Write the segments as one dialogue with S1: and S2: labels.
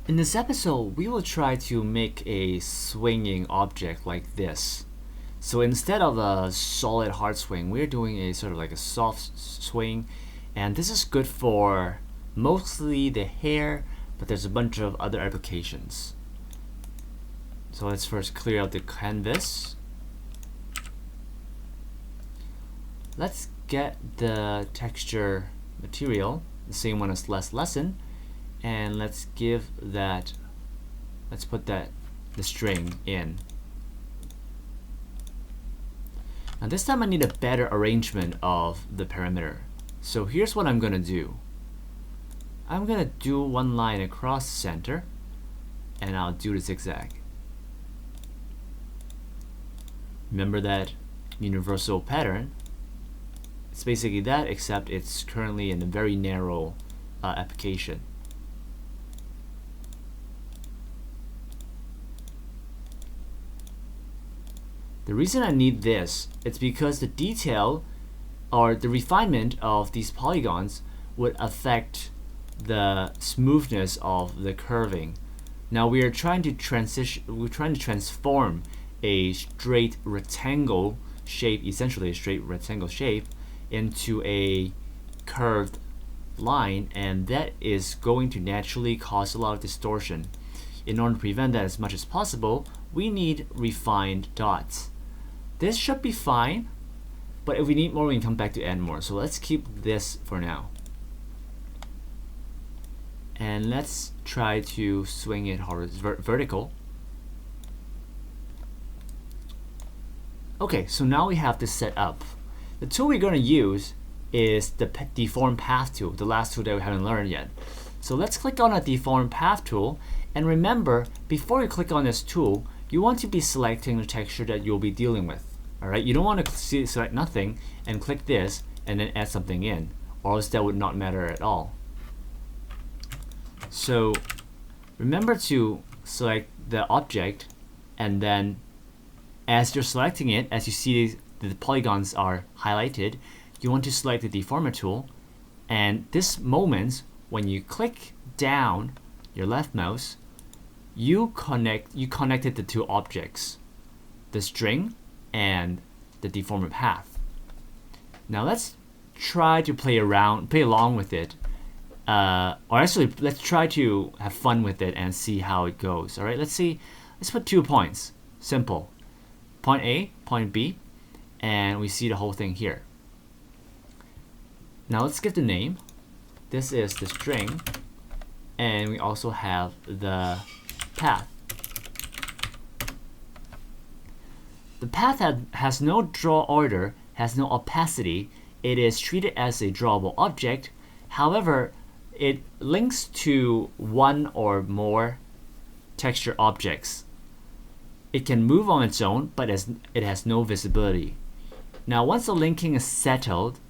S1: In this episode, we will try to make a swinging object like this. So instead of a solid hard swing, we're doing a sort of like a soft swing, and this is good for mostly the hair, but there's a bunch of other applications. So let's first clear out the canvas. Let's get the texture material, the same one as last lesson, and let's put the string in. Now this time I need a better arrangement of the perimeter. So here's what I'm gonna do. I'm gonna do one line across the center, and I'll do the zigzag. Remember that universal pattern? It's basically that, except it's currently in a very narrow application. The reason I need this is because the detail or the refinement of these polygons would affect the smoothness of the curving. Now we are trying to transform a straight rectangle shape, essentially a straight rectangle shape, into a curved line, and that is going to naturally cause a lot of distortion. In order to prevent that as much as possible, we need refined dots. This should be fine, but if we need more, we can come back to add more. So let's keep this for now. And let's try to swing it vertical. Okay, so now we have this set up. The tool we're going to use is the Deform Path tool, the last tool that we haven't learned yet. So let's click on a Deform Path tool, and remember, before you click on this tool, you want to be selecting the texture that you'll be dealing with. Alright, you don't want to select nothing and click this and then add something in, or else that would not matter at all. So remember to select the object, and then as you're selecting it, as you see the polygons are highlighted, you want to select the deformer tool, and this moment when you click down your left mouse, you connected the two objects, the string and the deformer path. Now let's try to play along with it, or actually let's try to have fun with it and see how it goes. All right, let's put 2 points, simple, point A, point B, and we see the whole thing here. Now let's give the name. This is the string, and we also have the path. The path has no draw order, has no opacity. It is treated as a drawable object. However, it links to one or more texture objects. It can move on its own, but it has no visibility. Now once the linking is settled,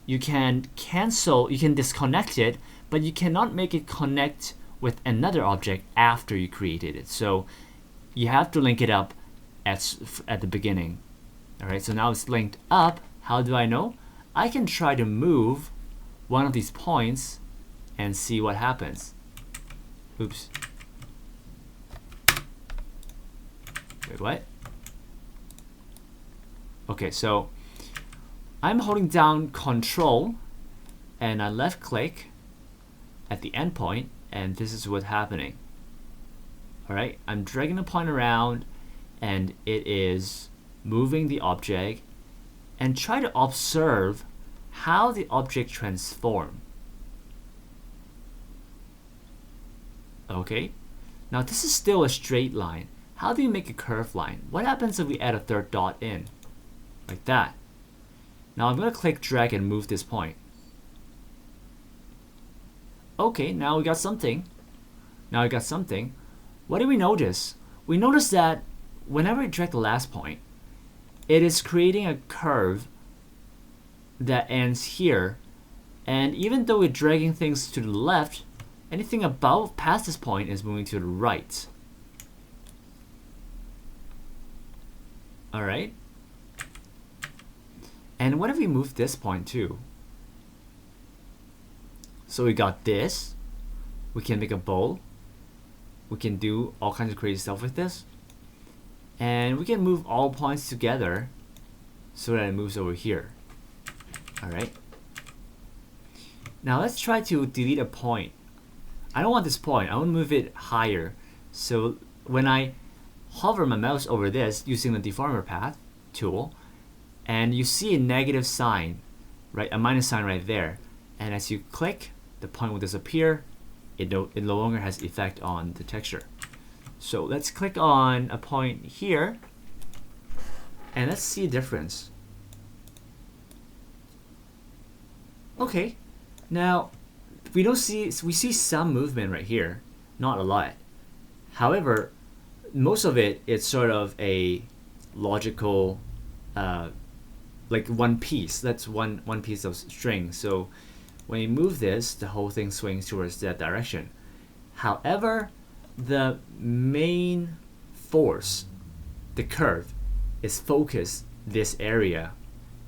S1: you can disconnect it, but you cannot make it connect with another object after you created it. So you have to link it up at the beginning. Alright, so now it's linked up. How do I know? I can try to move one of these points and see what happens. Oops. Wait, what? Okay, so I'm holding down Control and I left click at the endpoint, and this is what's happening. Alright, I'm dragging the point around, and it is moving the object, and try to observe how the object transforms. Okay, now this is still a straight line. How do you make a curved line? What happens if we add a third dot in? Like that. Now I'm going to click drag and move this point. Okay, now we got something. What do we notice? We notice that whenever we drag the last point, it is creating a curve that ends here, and even though we're dragging things to the left, anything above past this point is moving to the right. Alright? And what if we move this point too? So we got this. We can make a bowl. we can do all kinds of crazy stuff with this. And we can move all points together so that it moves over here. Alright. Now let's try to delete a point. I don't want this point. I want to move it higher. So when I hover my mouse over this using the Deform Path tool, and you see a negative sign, right, a minus sign right there, and as you click, the point will disappear. It no longer has effect on the texture. So let's click on a point here, and let's see a difference. Okay, now we see some movement right here, not a lot. However, most of it is sort of a logical, like one piece. That's one piece of string. So when you move this, the whole thing swings towards that direction. However, the main force, the curve, is focused this area,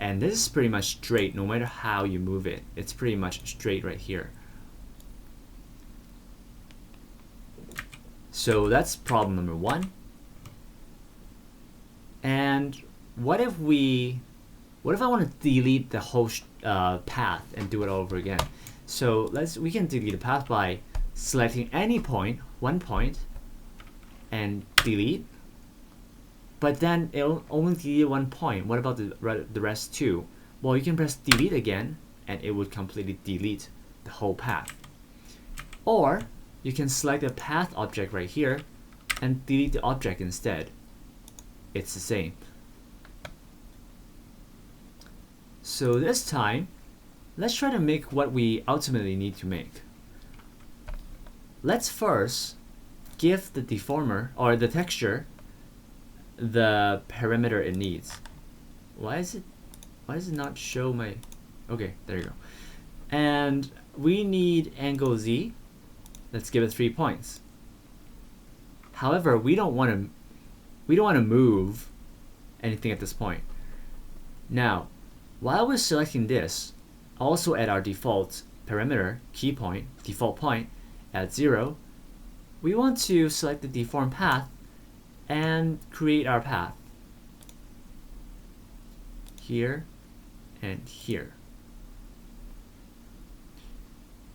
S1: and this is pretty much straight no matter how you move it. It's pretty much straight right here. So that's problem number one. And what if I want to delete the whole path and do it all over again? So we can delete the path by selecting any point, one point, and delete. But then it'll only delete one point. What about the rest too? Well, you can press delete again, and it would completely delete the whole path. Or you can select the path object right here and delete the object instead. It's the same. So this time, let's try to make what we ultimately need to make. Let's first give the deformer, or the texture, the parameter it needs. Why does it not show my... Okay, there you go. And we need angle Z. Let's give it 3 points. However, we don't want to move anything at this point. Now, while we're selecting this, also at our default parameter key point, default point at 0, we want to select the deform path and create our path here and here.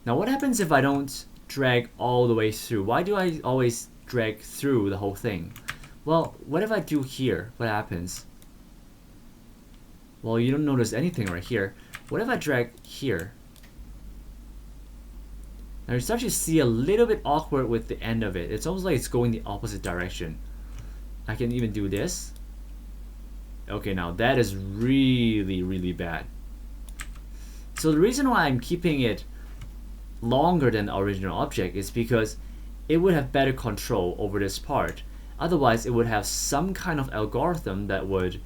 S1: Now what happens if I don't drag all the way through? Why do I always drag through the whole thing? Well, what if I do here? What happens? Well, you don't notice anything right here. What if I drag here? Now you start to see a little bit awkward with the end of it. It's almost like it's going the opposite direction. I can even do this. Okay, now that is really, really bad. So the reason why I'm keeping it longer than the original object is because it would have better control over this part. Otherwise, it would have some kind of algorithm that would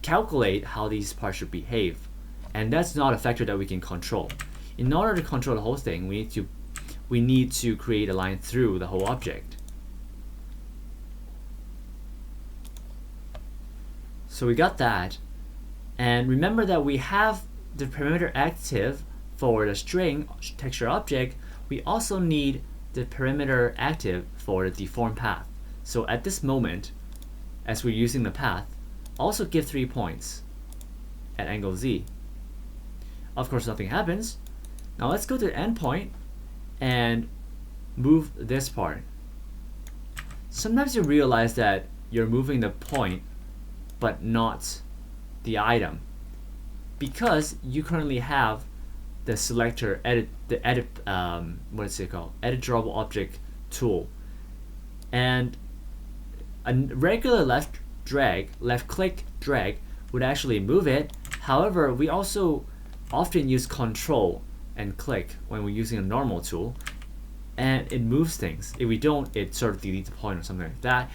S1: calculate how these parts should behave. And that's not a factor that we can control. In order to control the whole thing, we need to create a line through the whole object. So we got that. And remember that we have the parameter active for the string texture object. We also need the parameter active for the deform path. So at this moment, as we're using the path, also give 3 points at angle Z. Of course, nothing happens. Now let's go to the endpoint and move this part. Sometimes you realize that you're moving the point but not the item, because you currently have the selector edit edit drawable object tool, and a regular left click drag would actually move it. However, we also often use control and click when we're using a normal tool, and it moves things. If we don't, it sort of deletes the point or something like that.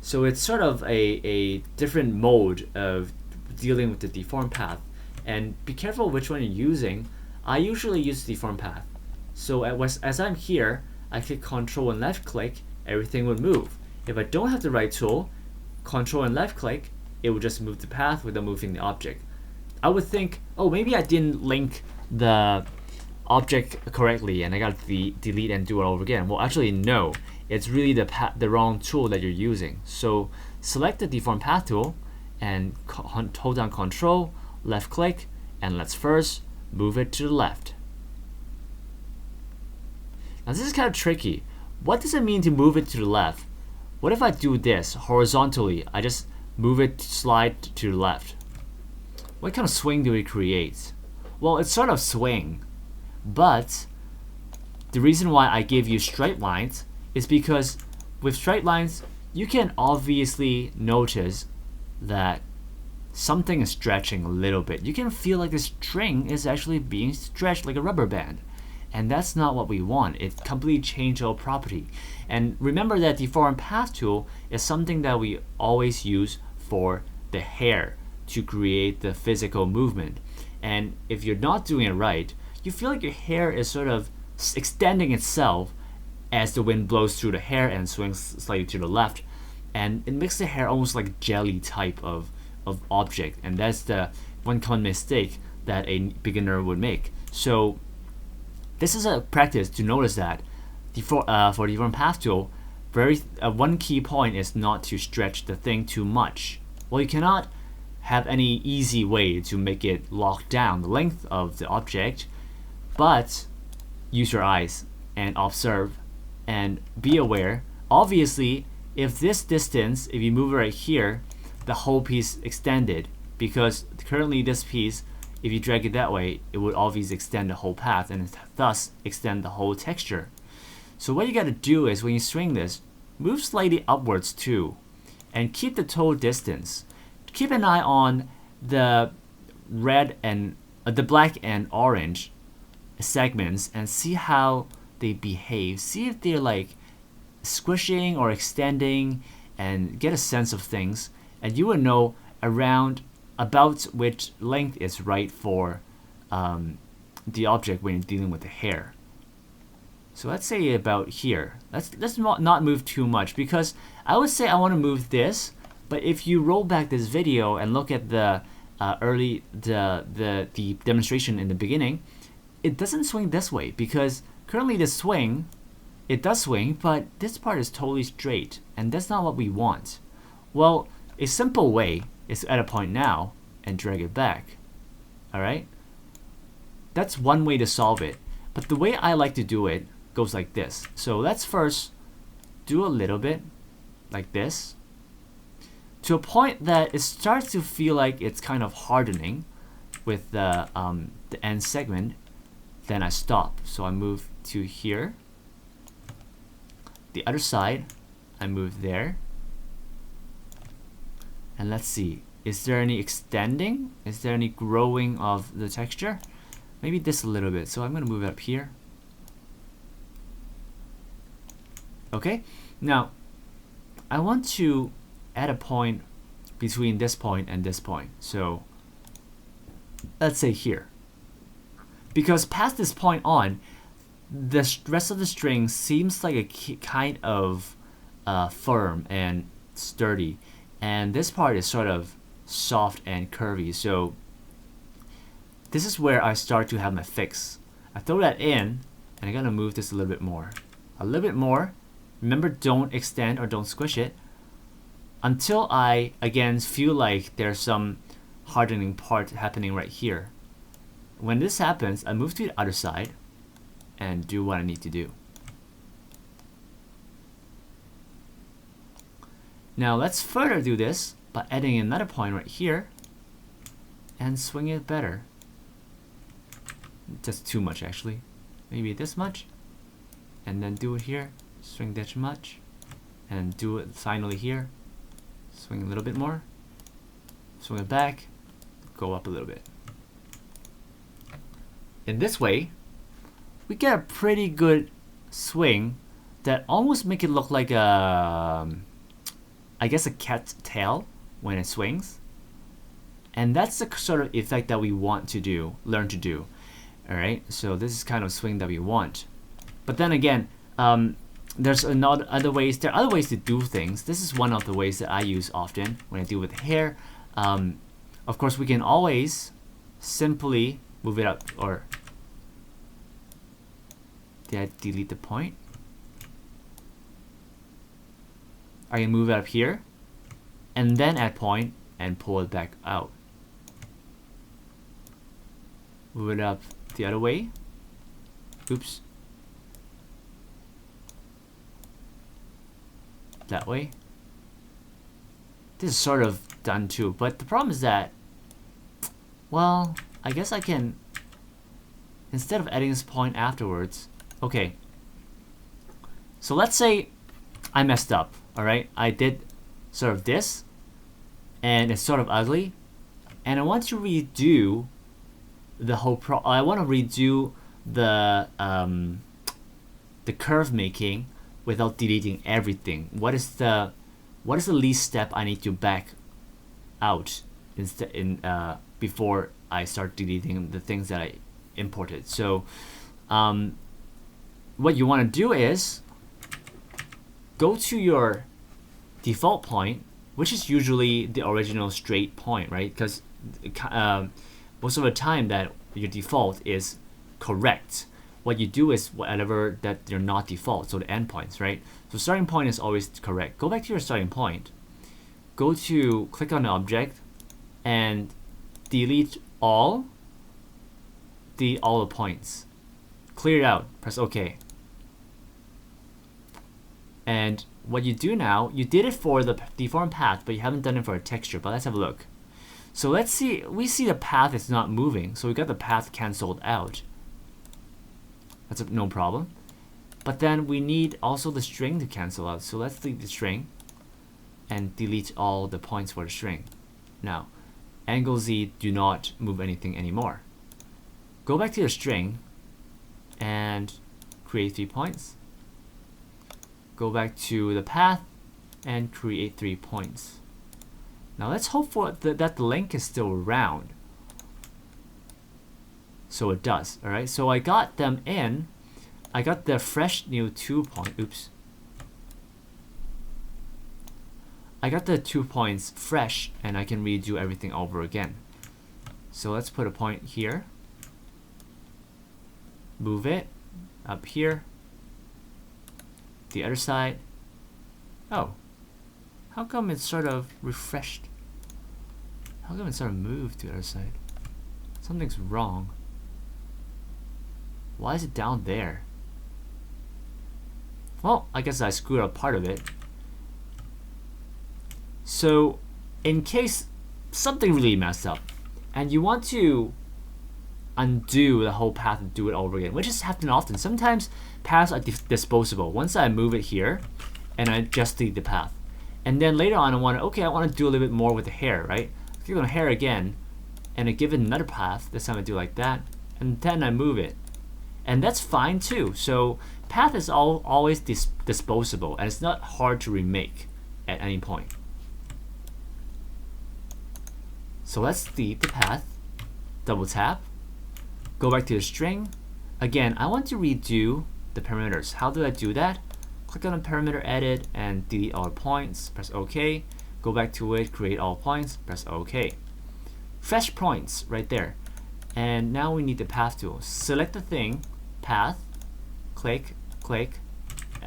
S1: So it's sort of a different mode of dealing with the deform path. And be careful which one you're using. I usually use deform path. So as I'm here, I click control and left click, everything would move. If I don't have the right tool, control and left click, it will just move the path without moving the object. I would think, oh, maybe I didn't link the object correctly and I got to delete and do it over again. Well, actually no. it's really the wrong tool that you're using. So select the Deform Path tool and hold down Control, left click, and let's first move it to the left. Now this is kind of tricky. What does it mean to move it to the left? What if I do this horizontally? I just move it, slide to the left. What kind of swing do we create? Well, it's sort of swing, but the reason why I give you straight lines is because with straight lines, you can obviously notice that something is stretching a little bit. You can feel like the string is actually being stretched like a rubber band. And that's not what we want. It completely changed our property. And remember that Deform Path tool is something that we always use for the hair to create the physical movement. And if you're not doing it right, you feel like your hair is sort of extending itself as the wind blows through the hair and swings slightly to the left. And it makes the hair almost like jelly type of object. And that's the one common mistake that a beginner would make. So this is a practice to notice that for Deform Path tool, one key point is not to stretch the thing too much. Well, you cannot have any easy way to make it lock down the length of the object, but use your eyes and observe and be aware. Obviously, if this distance, if you move it right here, the whole piece extended, because currently this piece, if you drag it that way, it would obviously extend the whole path and thus extend the whole texture. So what you got to do is when you swing this, move slightly upwards too, and keep the total distance. Keep an eye on the red and the black and orange segments and see how they behave. See if they're like squishing or extending, and get a sense of things, and you will know about which length is right for the object when you're dealing with the hair. So let's say about here. Let's not move too much, because I would say I want to move this, but if you roll back this video and look at the the demonstration in the beginning, it doesn't swing this way, because currently it does swing, but this part is totally straight, and that's not what we want. Well, a simple way is at a point now and drag it back. Alright? That's one way to solve it. But the way I like to do it goes like this. So let's first do a little bit like this, to a point that it starts to feel like it's kind of hardening with the end segment. Then I stop. So I move to here. The other side, I move there. And let's see, is there any extending? Is there any growing of the texture? Maybe this a little bit. So I'm going to move it up here. Okay, now I want to add a point between this point and this point. So let's say here. Because past this point on, the rest of the string seems like a kind of firm and sturdy. And this part is sort of soft and curvy. So this is where I start to have my fix. I throw that in, and I'm going to move this a little bit more. A little bit more. Remember, don't extend or don't squish it until I, again, feel like there's some hardening part happening right here. When this happens, I move to the other side and do what I need to do. Now let's further do this by adding another point right here and swing it better. Just too much actually. Maybe this much, and then do it here, swing this much, and do it finally here, swing a little bit more, swing it back, go up a little bit. In this way, we get a pretty good swing that almost make it look like a I guess a cat's tail when it swings. And that's the sort of effect that we want to learn to do. Alright, so this is kind of swing that we want. But then again, there are other ways to do things. This is one of the ways that I use often when I deal with hair. Of course, we can always simply move it up, or did I delete the point? I can move it up here, and then add point and pull it back out. Move it up the other way. Oops. That way. This is sort of done too, but the problem is that, well, I guess I can, instead of adding this point afterwards, okay. So let's say I messed up, alright? I did sort of this, and it's sort of ugly, and I want to redo the whole I want to redo the curve making without deleting everything. What is the least step I need to back out before I start deleting the things that I imported? So what you want to do is go to your default point, which is usually the original straight point, right? Because most of the time that your default is correct. What you do is whatever that they're not default, so the endpoints, right? So starting point is always correct. Go back to your starting point. Go to click on the object and delete all the points. Clear it out. Press OK. And what you do now, you did it for the deform path, but you haven't done it for a texture. But let's have a look. So let's see. We see the path is not moving, so we got the path canceled out. That's no problem. But then we need also the string to cancel out. So let's delete the string and delete all the points for the string. Now, angle Z, do not move anything anymore. Go back to your string and create 3 points. Go back to the path and create 3 points. Now let's hope for that the link is still around. So it does, alright? So I got them in. I got the fresh new 2 point. Oops. I got the 2 points fresh, and I can redo everything over again. So let's put a point here. Move it up here. The other side. Oh. How come it's sort of refreshed? How come it sort of moved to the other side? Something's wrong. Why is it down there? Well, I guess I screwed up part of it. So, in case something really messed up, and you want to undo the whole path and do it over again, which has happened often. Sometimes paths are disposable. Once I move it here, and I just delete the path. And then later on I want to do a little bit more with the hair, right? Click on hair again, and I give it another path. This time I do like that, and then I move it. And that's fine too. So path is always disposable, and it's not hard to remake at any point. So let's delete the path, double tap, go back to the string. Again, I want to redo the parameters. How do I do that? Click on the parameter edit and delete all points, press OK. Go back to it, create all points, press OK. Fresh points right there. And now we need the path tool. Select the thing, path, click, click,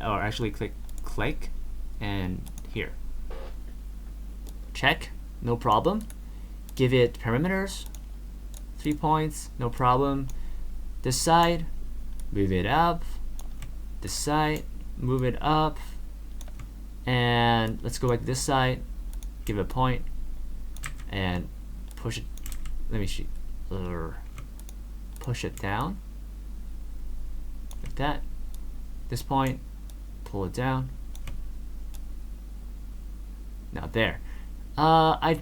S1: or actually click, click, and here. Check, no problem. Give it parameters, 3 points, no problem. This side, move it up. This side, move it up. And let's go back to this side, give it a point, and push it. Let me see. Push it down like that. This point, pull it down. Now there. I'm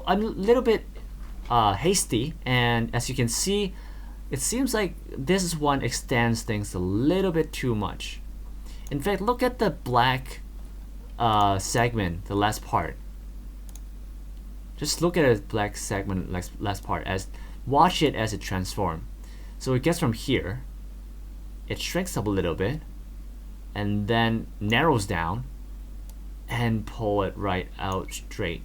S1: a little bit hasty, and as you can see, it seems like this one extends things a little bit too much. In fact, look at the black segment, the last part. Just look at a black segment, last part, watch it as it transforms. So it gets from here, it shrinks up a little bit, and then narrows down, and pull it right out straight.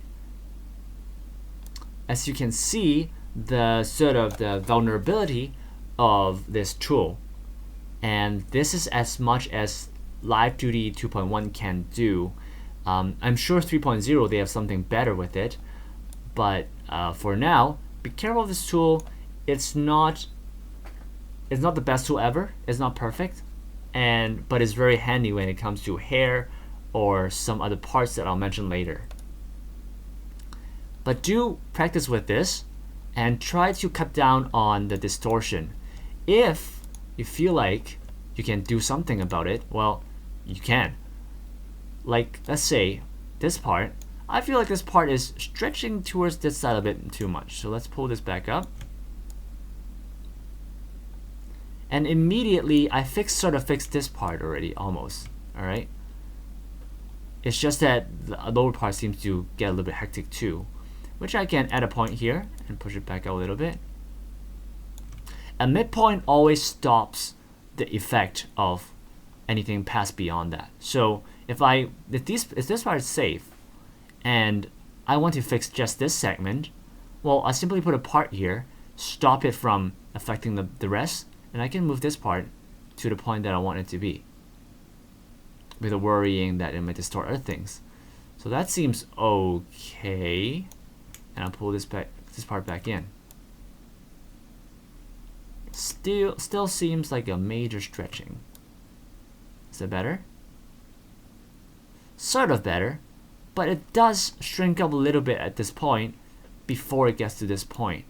S1: As you can see, the sort of the vulnerability of this tool, and this is as much as Live2D 2.1 can do I'm sure 3.0 they have something better with it, but for now, be careful of this tool. It's not the best tool ever. It's not perfect, but it's very handy when it comes to hair or some other parts that I'll mention later. But do practice with this and try to cut down on the distortion. If you feel like you can do something about it, well, you can. Like, let's say this part, I feel like this part is stretching towards this side a bit too much. So let's pull this back up. And immediately I sort of fixed this part already, almost. All right. It's just that the lower part seems to get a little bit hectic too, which I can add a point here and push it back out a little bit. A midpoint always stops the effect of anything past beyond that. So if this part is safe and I want to fix just this segment, well, I simply put a part here, stop it from affecting the rest, and I can move this part to the point that I want it to be, without worrying that it might distort other things. So that seems okay. And I'll pull this part back in. Still seems like a major stretching. Is it better? Sort of better, but it does shrink up a little bit at this point before it gets to this point.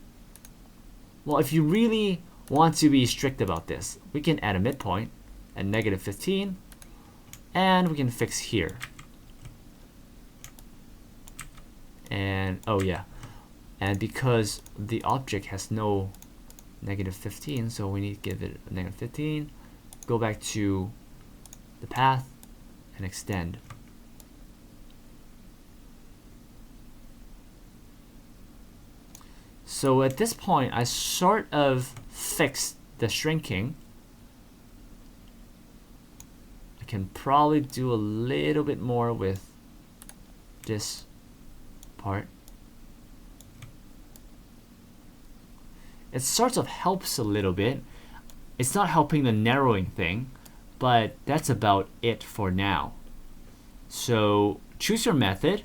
S1: Well, if you really want to be strict about this, we can add a midpoint at -15, and we can fix here. And oh yeah, and because the object has no -15, so we need to give it a -15. Go back to the path and extend. So at this point, I sort of fixed the shrinking. I can probably do a little bit more with this part. It sort of helps a little bit. It's not helping the narrowing thing, but that's about it for now. So choose your method.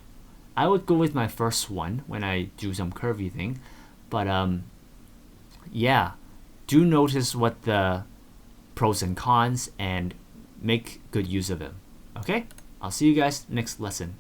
S1: I would go with my first one when I do some curvy thing, but yeah, do notice what the pros and cons and make good use of them. Okay, I'll see you guys next lesson.